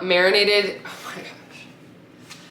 marinated, oh my gosh.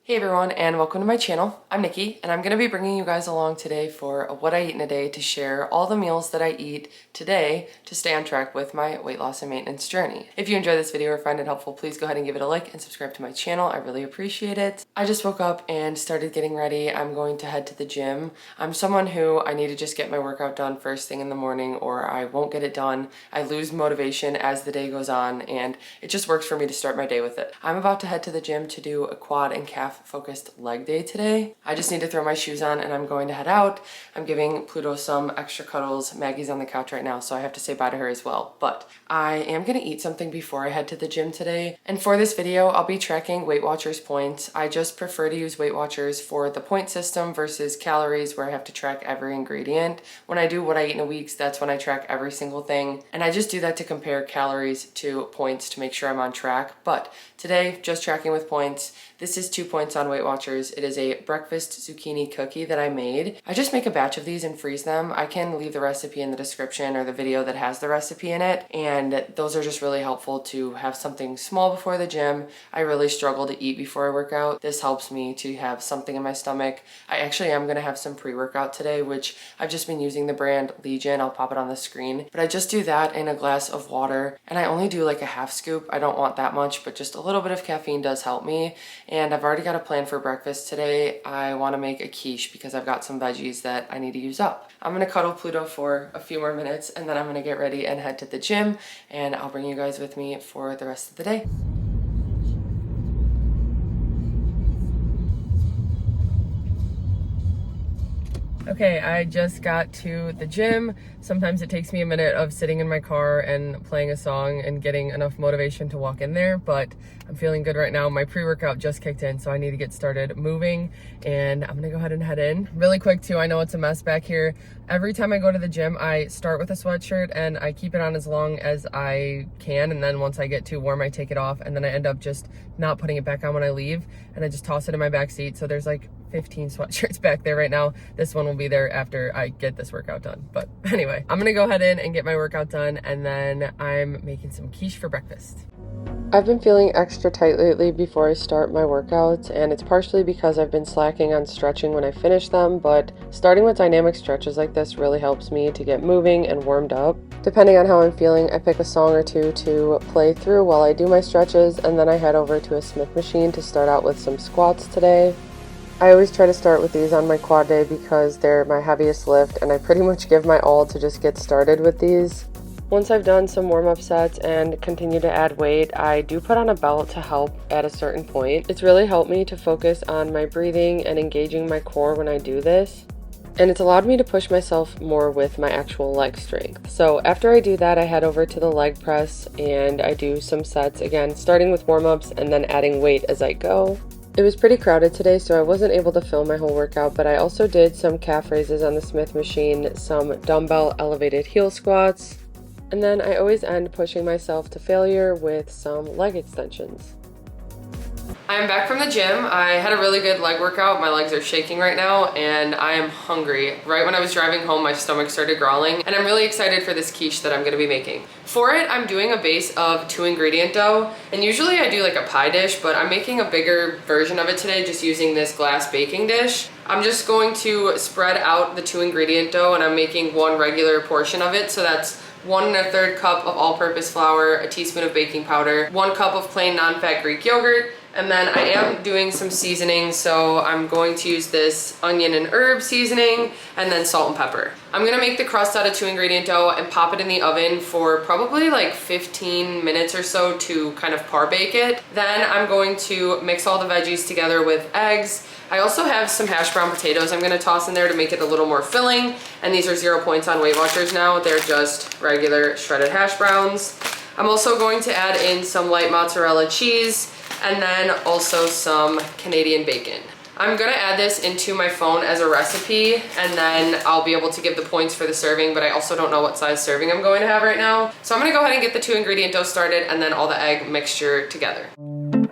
Hey everyone, and welcome to my channel. I'm Nikki, and I'm gonna be bringing you guys along today for what I eat in a day to share all the meals that I eat today to stay on track with my weight loss and maintenance journey. If you enjoy this video or find it helpful, please go ahead and give it a like and subscribe to my channel. I really appreciate it. I just woke up and started getting ready. I'm going to head to the gym. I'm someone who I need to just get my workout done first thing in the morning or I won't get it done. I lose motivation as the day goes on, and it just works for me to start my day with it. I'm about to head to the gym to do a quad and calf focused leg day today. I just need to throw my shoes on and I'm going to head out. I'm giving Pluto some extra cuddles. Maggie's on the couch right now, so I have to say bye to her as well. But I am gonna eat something before I head to the gym today. And for this video, I'll be tracking WeightWatchers points. I just prefer to use WeightWatchers for the point system versus calories where I have to track every ingredient. When I do what I eat in a week, that's when I track every single thing. And I just do that to compare calories to points to make sure I'm on track. But today, just tracking with points. This is 2 points on WeightWatchers. It is a breakfast zucchini cookie that I made. I just make a batch of these and freeze them. I can leave the recipe in the description or the video that has the recipe in it. And those are just really helpful to have something small before the gym. I really struggle to eat before I work out. This helps me to have something in my stomach. I actually am gonna have some pre-workout today, which I've just been using the brand Legion. I'll pop it on the screen. But I just do that in a glass of water. And I only do like a half scoop. I don't want that much, but just a little bit of caffeine does help me. And I've already got a plan for breakfast today. I want to make a quiche because I've got some veggies that I need to use up. I'm going to cuddle Pluto for a few more minutes and then I'm going to get ready and head to the gym, and I'll bring you guys with me for the rest of the day. Okay, I just got to the gym. Sometimes it takes me a minute of sitting in my car and playing a song and getting enough motivation to walk in there, but I'm feeling good right now. My pre-workout just kicked in, so I need to get started moving, and I'm gonna go ahead and head in. Really quick too, I know it's a mess back here. Every time I go to the gym, I start with a sweatshirt and I keep it on as long as I can, and then once I get too warm, I take it off, and then I end up just not putting it back on when I leave, and I just toss it in my back seat. So there's like 15 sweatshirts back there right now. This one will be there after I get this workout done. But anyway, I'm gonna go ahead in and get my workout done, and then I'm making some quiche for breakfast. I've been feeling extra tight lately before I start my workouts, and it's partially because I've been slacking on stretching when I finish them, but starting with dynamic stretches like this really helps me to get moving and warmed up. Depending on how I'm feeling, I pick a song or two to play through while I do my stretches, and then I head over to a Smith machine to start out with some squats today. I always try to start with these on my quad day because they're my heaviest lift, and I pretty much give my all to just get started with these. Once I've done some warm-up sets and continue to add weight, I do put on a belt to help at a certain point. It's really helped me to focus on my breathing and engaging my core when I do this. And it's allowed me to push myself more with my actual leg strength. So after I do that, I head over to the leg press and I do some sets, again, starting with warm-ups and then adding weight as I go. It was pretty crowded today, so I wasn't able to film my whole workout, but I also did some calf raises on the Smith machine, some dumbbell elevated heel squats, and then I always end pushing myself to failure with some leg extensions. I'm back from the gym. I had a really good leg workout. My legs are shaking right now and I am hungry. Right when I was driving home, my stomach started growling, and I'm really excited for this quiche that I'm gonna be making. For it, I'm doing a base of 2-ingredient dough, and usually I do like a pie dish, but I'm making a bigger version of it today just using this glass baking dish. I'm just going to spread out the 2-ingredient dough, and I'm making one regular portion of it, so that's 1 1/3 cup of all-purpose flour, a teaspoon of baking powder, 1 cup of plain non-fat Greek yogurt, and then I am doing some seasoning, so I'm going to use this onion and herb seasoning, and then salt and pepper. I'm gonna make the crust out of 2-ingredient dough and pop it in the oven for probably like 15 minutes or so to kind of par bake it. Then I'm going to mix all the veggies together with eggs. I also have some hash brown potatoes I'm gonna toss in there to make it a little more filling, and these are 0 points on WeightWatchers now. They're just regular shredded hash browns. I'm also going to add in some light mozzarella cheese, and then also some Canadian bacon. I'm gonna add this into my phone as a recipe, and then I'll be able to give the points for the serving, but I also don't know what size serving I'm going to have right now. So I'm gonna go ahead and get the 2-ingredient dough started and then all the egg mixture together.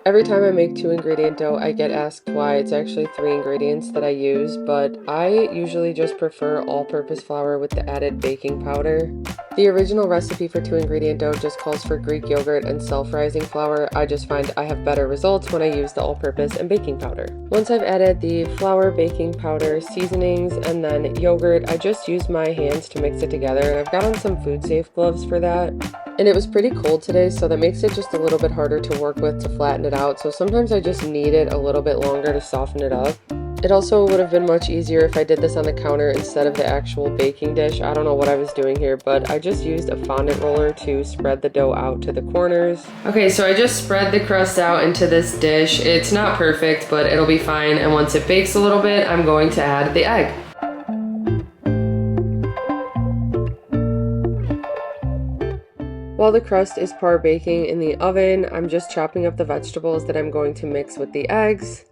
Every time I make 2-ingredient dough, I get asked why it's actually 3 ingredients that I use, but I usually just prefer all-purpose flour with the added baking powder. The original recipe for 2-ingredient dough just calls for Greek yogurt and self-rising flour. I just find I have better results when I use the all-purpose and baking powder. Once I've added the flour, baking powder, seasonings, and then yogurt, I just use my hands to mix it together, and I've got on some food-safe gloves for that. And it was pretty cold today, so that makes it just a little bit harder to work with to flatten it out, so sometimes I just need it a little bit longer to soften it up. It also would have been much easier if I did this on the counter instead of the actual baking dish. I don't know what I was doing here, but I just used a fondant roller to spread the dough out to the corners. Okay, so I just spread the crust out into this dish. It's not perfect, but it'll be fine, and once it bakes a little bit, I'm going to add the egg. While the crust is par baking in the oven, I'm just chopping up the vegetables that I'm going to mix with the eggs.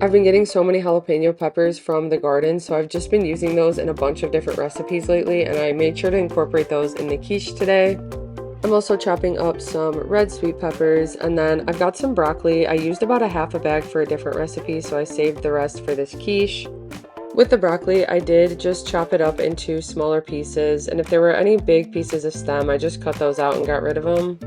I've been getting so many jalapeno peppers from the garden, so I've just been using those in a bunch of different recipes lately, and I made sure to incorporate those in the quiche today. I'm also chopping up some red sweet peppers, and then I've got some broccoli. I used about a half a bag for a different recipe, so I saved the rest for this quiche. With the broccoli, I did just chop it up into smaller pieces, and if there were any big pieces of stem, I just cut those out and got rid of them.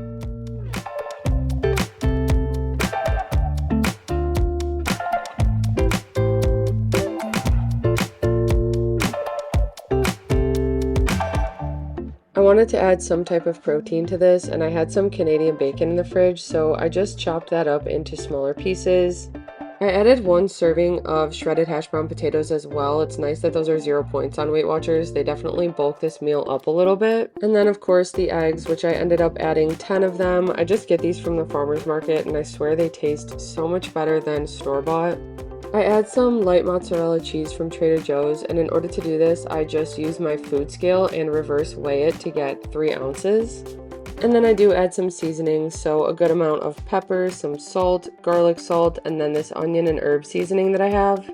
I wanted to add some type of protein to this, and I had some Canadian bacon in the fridge, so I just chopped that up into smaller pieces. I added 1 serving of shredded hash brown potatoes as well. It's nice that those are 0 points on WeightWatchers. They definitely bulk this meal up a little bit. And then of course the eggs, which I ended up adding 10 of them. I just get these from the farmer's market, and I swear they taste so much better than store-bought. I add some light mozzarella cheese from Trader Joe's, and in order to do this, I just use my food scale and reverse weigh it to get 3 ounces. And then I do add some seasonings, so a good amount of pepper, some salt, garlic salt, and then this onion and herb seasoning that I have.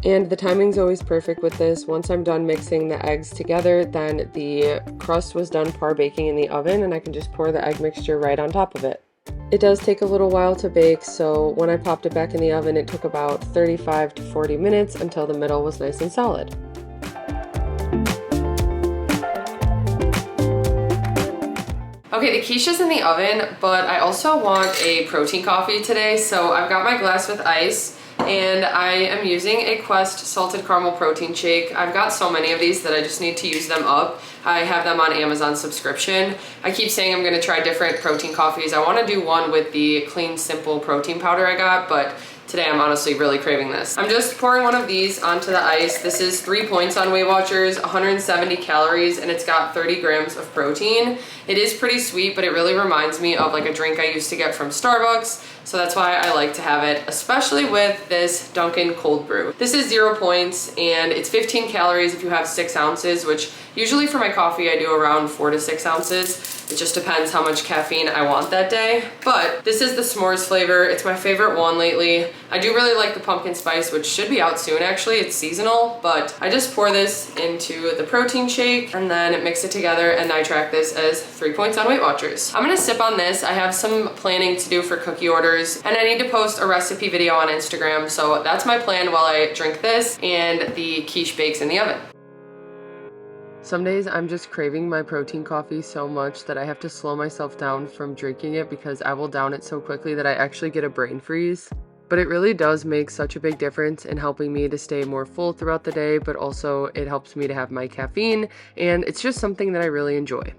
And the timing's always perfect with this. Once I'm done mixing the eggs together, then the crust was done par baking in the oven, and I can just pour the egg mixture right on top of it. It does take a little while to bake, so when I popped it back in the oven, it took about 35 to 40 minutes until the middle was nice and solid. Okay, the quiche is in the oven, but I also want a protein coffee today, so I've got my glass with ice, and I am using a Quest salted caramel protein shake. I've got so many of these that I just need to use them up. I have them on Amazon subscription. I keep saying I'm gonna try different protein coffees. I wanna do one with the clean, simple protein powder I got, but today I'm honestly really craving this. I'm just pouring one of these onto the ice. This is 3 points on WeightWatchers, 170 calories, and it's got 30 grams of protein. It is pretty sweet, but it really reminds me of like a drink I used to get from Starbucks. So that's why I like to have it, especially with this Dunkin' cold brew. This is 0 points, and it's 15 calories if you have 6 ounces, which usually for my coffee I do around 4 to 6 ounces. It just depends how much caffeine I want that day. But this is the s'mores flavor. It's my favorite one lately. I do really like the pumpkin spice, which should be out soon actually. It's seasonal, but I just pour this into the protein shake and then mix it together, and I track this as 3 points on WeightWatchers. I'm gonna sip on this. I have some planning to do for cookie orders, and I need to post a recipe video on Instagram, so that's my plan while I drink this and the quiche bakes in the oven. Some days I'm just craving my protein coffee so much that I have to slow myself down from drinking it because I will down it so quickly that I actually get a brain freeze. But it really does make such a big difference in helping me to stay more full throughout the day, but also it helps me to have my caffeine, and it's just something that I really enjoy.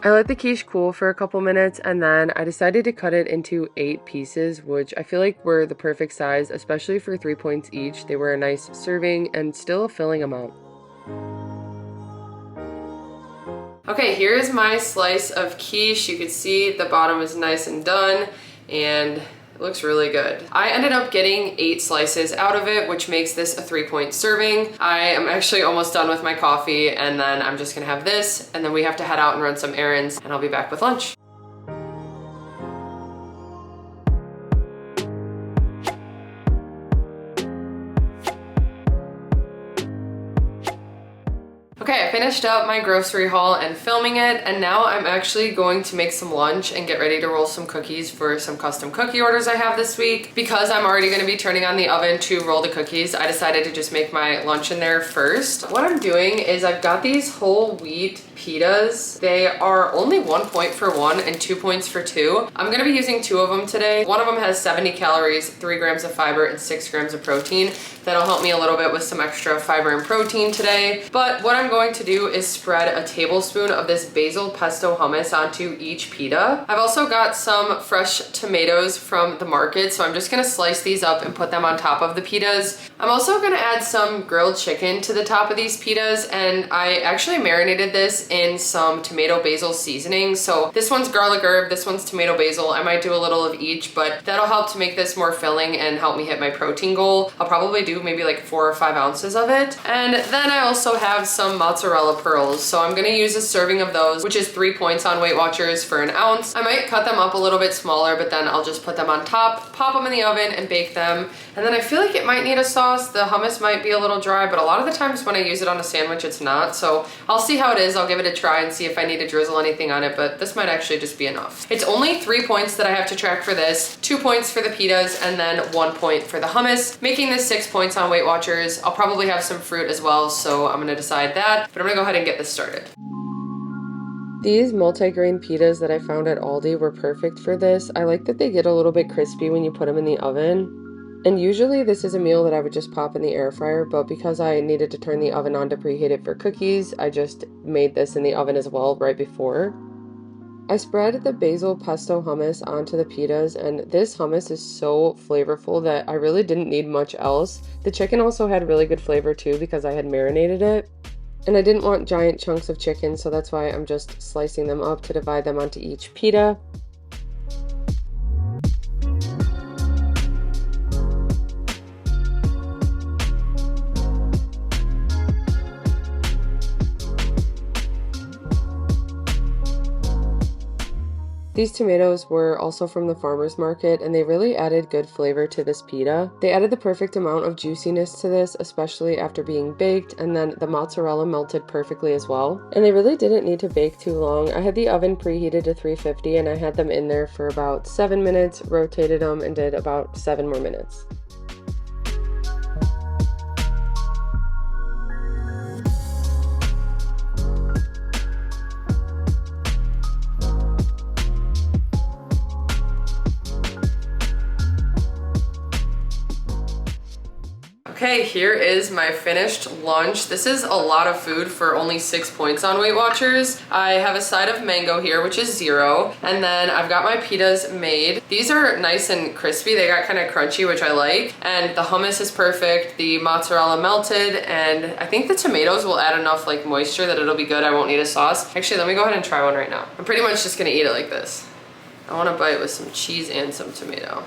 I let the quiche cool for a couple minutes, and then I decided to cut it into 8 pieces, which I feel like were the perfect size, especially for 3 points each. They were a nice serving and still a filling amount. Okay, here's my slice of quiche. You can see the bottom is nice and done, and It looks really good. I ended up getting 8 slices out of it, which makes this a 3-point serving. I am actually almost done with my coffee, and then I'm just gonna have this, and then we have to head out and run some errands, and I'll be back with lunch. Okay, I finished up my grocery haul and filming it, and now I'm actually going to make some lunch and get ready to roll some cookies for some custom cookie orders I have this week. Because I'm already gonna be turning on the oven to roll the cookies, I decided to just make my lunch in there first. What I'm doing is I've got these whole wheat pitas. They are only 1 point for one and 2 points for two. I'm gonna be using 2 of them today. One of them has 70 calories, 3 grams of fiber, and 6 grams of protein. That'll help me a little bit with some extra fiber and protein today. But what I'm going to do is spread a tablespoon of this basil pesto hummus onto each pita. I've also got some fresh tomatoes from the market, so I'm just gonna slice these up and put them on top of the pitas. I'm also gonna add some grilled chicken to the top of these pitas, and I actually marinated this in some tomato basil seasoning. So this one's garlic herb, this one's tomato basil. I might do a little of each, but that'll help to make this more filling and help me hit my protein goal. I'll probably do maybe like 4 or 5 ounces of it. And then I also have some mozzarella pearls. So I'm gonna use a serving of those, which is 3 points on WeightWatchers for an ounce. I might cut them up a little bit smaller, but then I'll just put them on top, pop them in the oven and bake them. And then I feel like it might need a sauce. The hummus might be a little dry, but a lot of the times when I use it on a sandwich, it's not. So I'll see how it is. I'll give it a try and see if I need to drizzle anything on it, but this might actually just be enough. It's only 3 points that I have to track for this, 2 points for the pitas, and then 1 point for the hummus, making this 6 points on WeightWatchers. I'll probably have some fruit as well, so I'm gonna decide that, but I'm gonna go ahead and get this started. These multi-grain pitas that I found at Aldi were perfect for this. I like that they get a little bit crispy when you put them in the oven. And usually this is a meal that I would just pop in the air fryer, but because I needed to turn the oven on to preheat it for cookies, I just made this in the oven as well right before. I spread the basil pesto hummus onto the pitas, and this hummus is so flavorful that I really didn't need much else. The chicken also had really good flavor too because I had marinated it. And I didn't want giant chunks of chicken, so that's why I'm just slicing them up to divide them onto each pita. These tomatoes were also from the farmer's market, and they really added good flavor to this pita. They added the perfect amount of juiciness to this, especially after being baked, and then the mozzarella melted perfectly as well. And they really didn't need to bake too long. I had the oven preheated to 350, and I had them in there for about 7 minutes, rotated them, and did about 7 more minutes. Okay, here is my finished lunch. This is a lot of food for only 6 points on WeightWatchers. I have a side of mango here, which is 0. And then I've got my pitas made. These are nice and crispy. They got kind of crunchy, which I like. And the hummus is perfect. The mozzarella melted. And I think the tomatoes will add enough like moisture that it'll be good. I won't need a sauce. Actually, let me go ahead and try one right now. I'm pretty much just gonna eat it like this. I want to bite with some cheese and some tomato.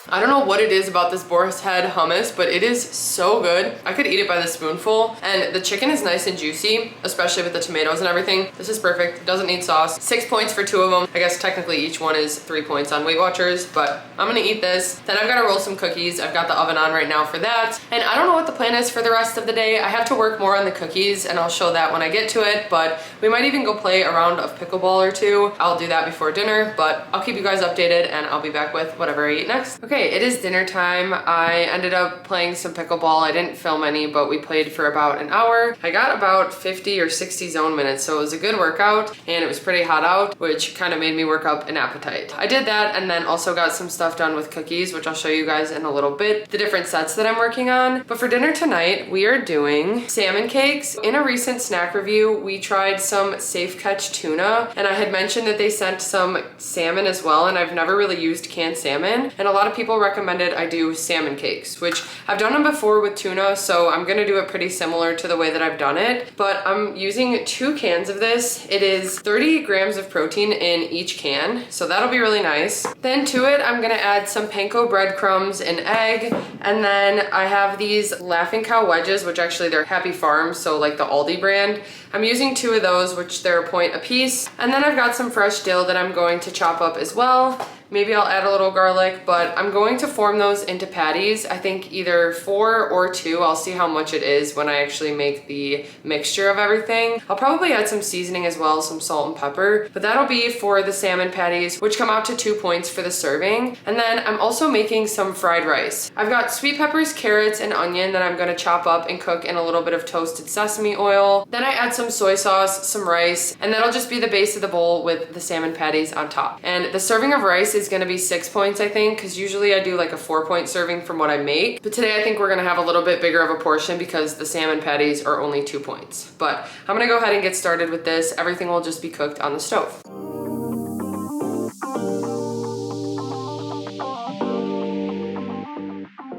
I don't know what it is about this boar's head hummus, but it is so good. I could eat it by the spoonful, and the chicken is nice and juicy, especially with the tomatoes and everything. This is perfect. It doesn't need sauce. 6 points for 2 of them. I guess technically each one is 3 points on WeightWatchers, but I'm gonna eat this. Then I've got to roll some cookies. I've got the oven on right now for that. And I don't know what the plan is for the rest of the day. I have to work more on the cookies, and I'll show that when I get to it, but we might even go play a round of pickleball or 2. I'll do that before dinner, but I'll keep you guys updated, and I'll be back with whatever I eat next. Okay, it is dinner time. I ended up playing some pickleball. I didn't film any, but we played for about an hour. I got about 50 or 60 zone minutes, so it was a good workout, and it was pretty hot out, which kind of made me work up an appetite. I did that, and then also got some stuff done with cookies, which I'll show you guys in a little bit, the different sets that I'm working on. But for dinner tonight, we are doing salmon cakes. In a recent snack review, we tried some Safe Catch tuna, and I had mentioned that they sent some salmon as well, and I've never really used canned salmon, and a lot of people people recommended I do salmon cakes, which I've done them before with tuna, so I'm gonna do it pretty similar to the way that I've done it, but I'm using 2 cans of this. It is 30 grams of protein in each can, so that'll be really nice. Then to it, I'm gonna add some panko breadcrumbs, an egg, and then I have these Laughing Cow wedges, which actually they're Happy Farms, so like the Aldi brand. I'm using 2 of those, which they're a point a piece. And then I've got some fresh dill that I'm going to chop up as well. Maybe I'll add a little garlic, but I'm going to form those into patties. I think either 4 or 2. I'll see how much it is when I actually make the mixture of everything. I'll probably add some seasoning as well, some salt and pepper, but that'll be for the salmon patties, which come out to 2 points for the serving. And then I'm also making some fried rice. I've got sweet peppers, carrots, and onion that I'm gonna chop up and cook in a little bit of toasted sesame oil. Then I add some soy sauce, some rice, and that'll just be the base of the bowl with the salmon patties on top. And the serving of rice is gonna be 6 points, I think, because usually I do like a 4-point serving from what I make. But today I think we're gonna have a little bit bigger of a portion because the salmon patties are only 2 points. But I'm gonna go ahead and get started with this. Everything will just be cooked on the stove.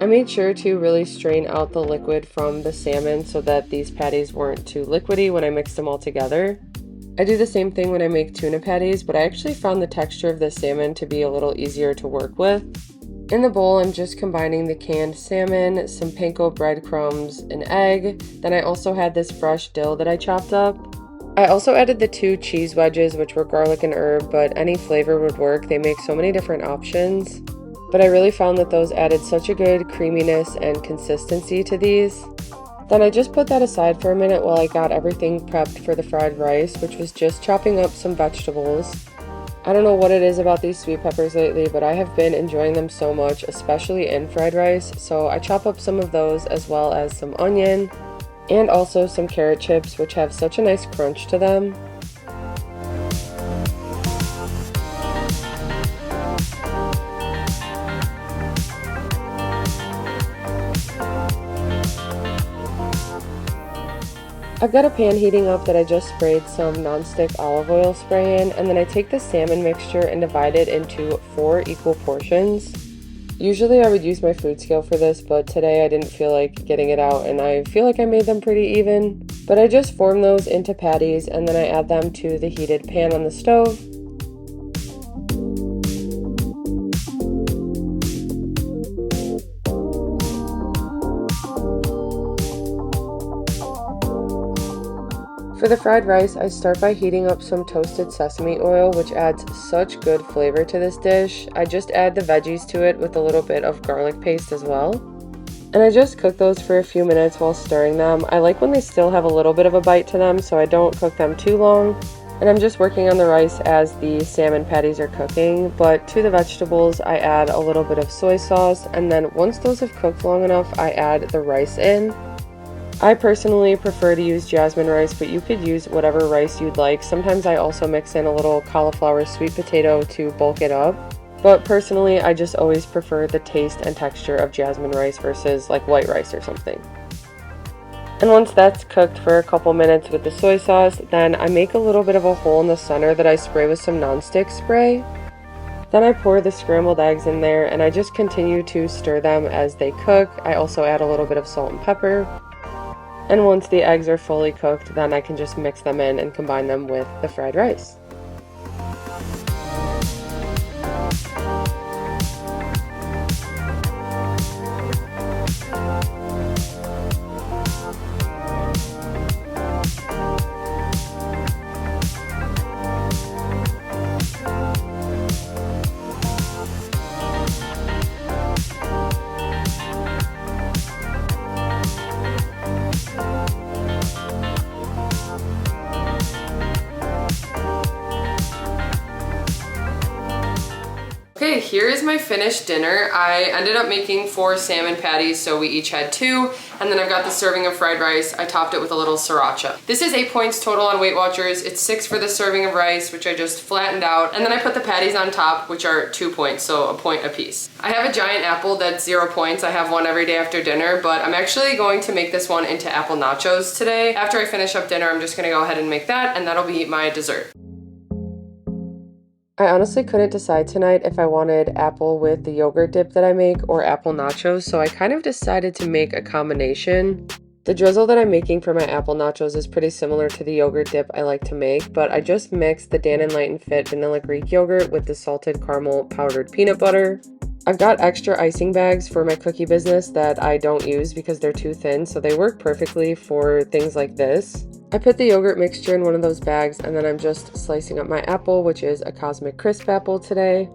I made sure to really strain out the liquid from the salmon so that these patties weren't too liquidy when I mixed them all together. I do the same thing when I make tuna patties, but I actually found the texture of the salmon to be a little easier to work with. In the bowl, I'm just combining the canned salmon, some panko breadcrumbs, an egg. Then I also had this fresh dill that I chopped up. I also added the 2 cheese wedges, which were garlic and herb, but any flavor would work. They make so many different options. But I really found that those added such a good creaminess and consistency to these. Then I just put that aside for a minute while I got everything prepped for the fried rice, which was just chopping up some vegetables. I don't know what it is about these sweet peppers lately, but I have been enjoying them so much, especially in fried rice. So I chop up some of those as well as some onion and also some carrot chips, which have such a nice crunch to them. I've got a pan heating up that I just sprayed some nonstick olive oil spray in, and then I take the salmon mixture and divide it into 4 equal portions. Usually I would use my food scale for this, but today I didn't feel like getting it out and I feel like I made them pretty even. But I just form those into patties and then I add them to the heated pan on the stove. For the fried rice, I start by heating up some toasted sesame oil, which adds such good flavor to this dish. I just add the veggies to it with a little bit of garlic paste as well. And I just cook those for a few minutes while stirring them. I like when they still have a little bit of a bite to them, so I don't cook them too long. And I'm just working on the rice as the salmon patties are cooking. But to the vegetables, I add a little bit of soy sauce, and then once those have cooked long enough, I add the rice in. I personally prefer to use jasmine rice, but you could use whatever rice you'd like. Sometimes I also mix in a little cauliflower sweet potato to bulk it up. But personally, I just always prefer the taste and texture of jasmine rice versus like white rice or something. And once that's cooked for a couple minutes with the soy sauce, then I make a little bit of a hole in the center that I spray with some nonstick spray. Then I pour the scrambled eggs in there and I just continue to stir them as they cook. I also add a little bit of salt and pepper. And once the eggs are fully cooked, then I can just mix them in and combine them with the fried rice. Okay, here is my finished dinner. I ended up making 4 salmon patties, so we each had 2, and then I've got the serving of fried rice. I topped it with a little sriracha. This is 8 points total on WeightWatchers. It's 6 for the serving of rice, which I just flattened out, and then I put the patties on top, which are 2 points, so a point apiece. I have a giant apple that's 0 points. I have one every day after dinner, but I'm actually going to make this one into apple nachos today. After I finish up dinner, I'm just gonna go ahead and make that, and that'll be my dessert. I honestly couldn't decide tonight if I wanted apple with the yogurt dip that I make or apple nachos, so I kind of decided to make a combination. The drizzle that I'm making for my apple nachos is pretty similar to the yogurt dip I like to make, but I just mixed the Dan & Light & Fit vanilla Greek yogurt with the salted caramel powdered peanut butter. I've got extra icing bags for my cookie business that I don't use because they're too thin, so they work perfectly for things like this. I put the yogurt mixture in one of those bags, and then I'm just slicing up my apple, which is a Cosmic Crisp apple today.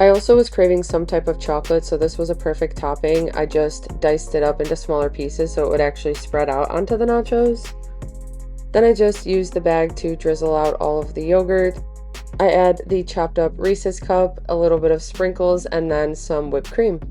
I also was craving some type of chocolate, so this was a perfect topping. I just diced it up into smaller pieces so it would actually spread out onto the nachos. Then I just used the bag to drizzle out all of the yogurt. I add the chopped up Reese's cup, a little bit of sprinkles, and then some whipped cream.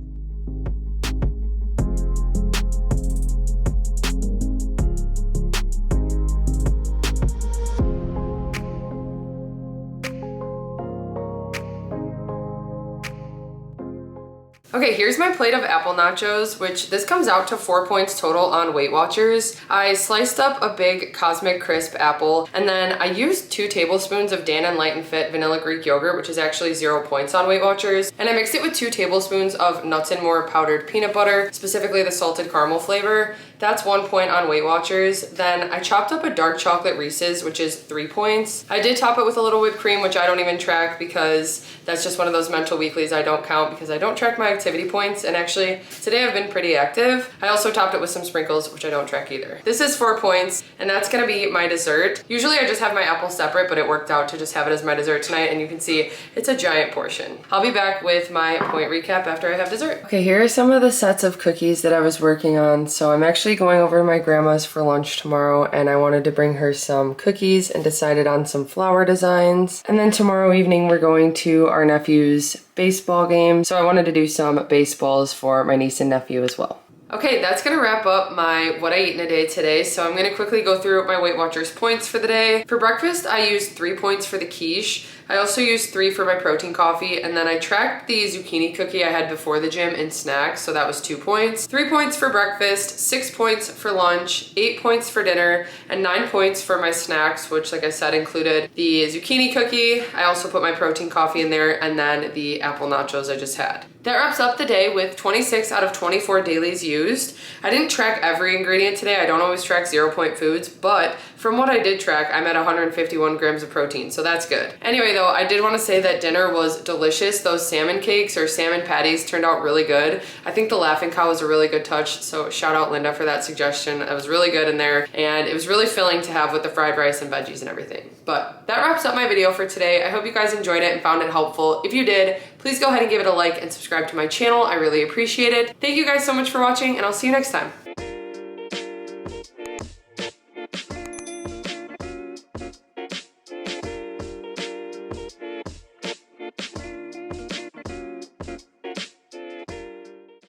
Okay, here's my plate of apple nachos, which this comes out to 4 points total on WeightWatchers. I sliced up a big Cosmic Crisp apple, and then I used 2 tablespoons of Dan & Light & Fit vanilla Greek yogurt, which is actually 0 points on WeightWatchers. And I mixed it with 2 tablespoons of Nuts & More powdered peanut butter, specifically the salted caramel flavor. That's 1 point on WeightWatchers. Then I chopped up a dark chocolate Reese's, which is 3 points. I did top it with a little whipped cream, which I don't even track because that's just one of those mental weeklies I don't count because I don't track my activity points. And actually, today I've been pretty active. I also topped it with some sprinkles, which I don't track either. This is 4 points, and that's gonna be my dessert. Usually I just have my apple separate, but it worked out to just have it as my dessert tonight, and you can see it's a giant portion. I'll be back with my point recap after I have dessert. Okay, here are some of the sets of cookies that I was working on. So I'm actually going over to my grandma's for lunch tomorrow, and I wanted to bring her some cookies and decided on some flower designs. And then tomorrow evening we're going to our nephew's baseball game, so I wanted to do some baseballs for my niece and nephew as well. Okay, that's gonna wrap up my what I eat in a day today. So I'm gonna quickly go through my WeightWatchers points for the day. For breakfast, I used 3 points for the quiche. I also used 3 for my protein coffee, and then I tracked the zucchini cookie I had before the gym in snacks, so that was 2 points. 3 points for breakfast, 6 points for lunch, 8 points for dinner, and 9 points for my snacks, which like I said included the zucchini cookie. I also put my protein coffee in there, and then the apple nachos I just had. That wraps up the day with 26 out of 24 dailies used. I didn't track every ingredient today. I don't always track 0 point foods, but from what I did track, I'm at 151 grams of protein, so that's good. Anyway though, I did want to say that dinner was delicious. Those salmon cakes or salmon patties turned out really good. I think the Laughing Cow was a really good touch, so shout out Linda for that suggestion. It was really good in there, and it was really filling to have with the fried rice and veggies and everything. But that wraps up my video for today. I hope you guys enjoyed it and found it helpful. If you did, please go ahead and give it a like and subscribe to my channel. I really appreciate it. Thank you guys so much for watching, and I'll see you next time.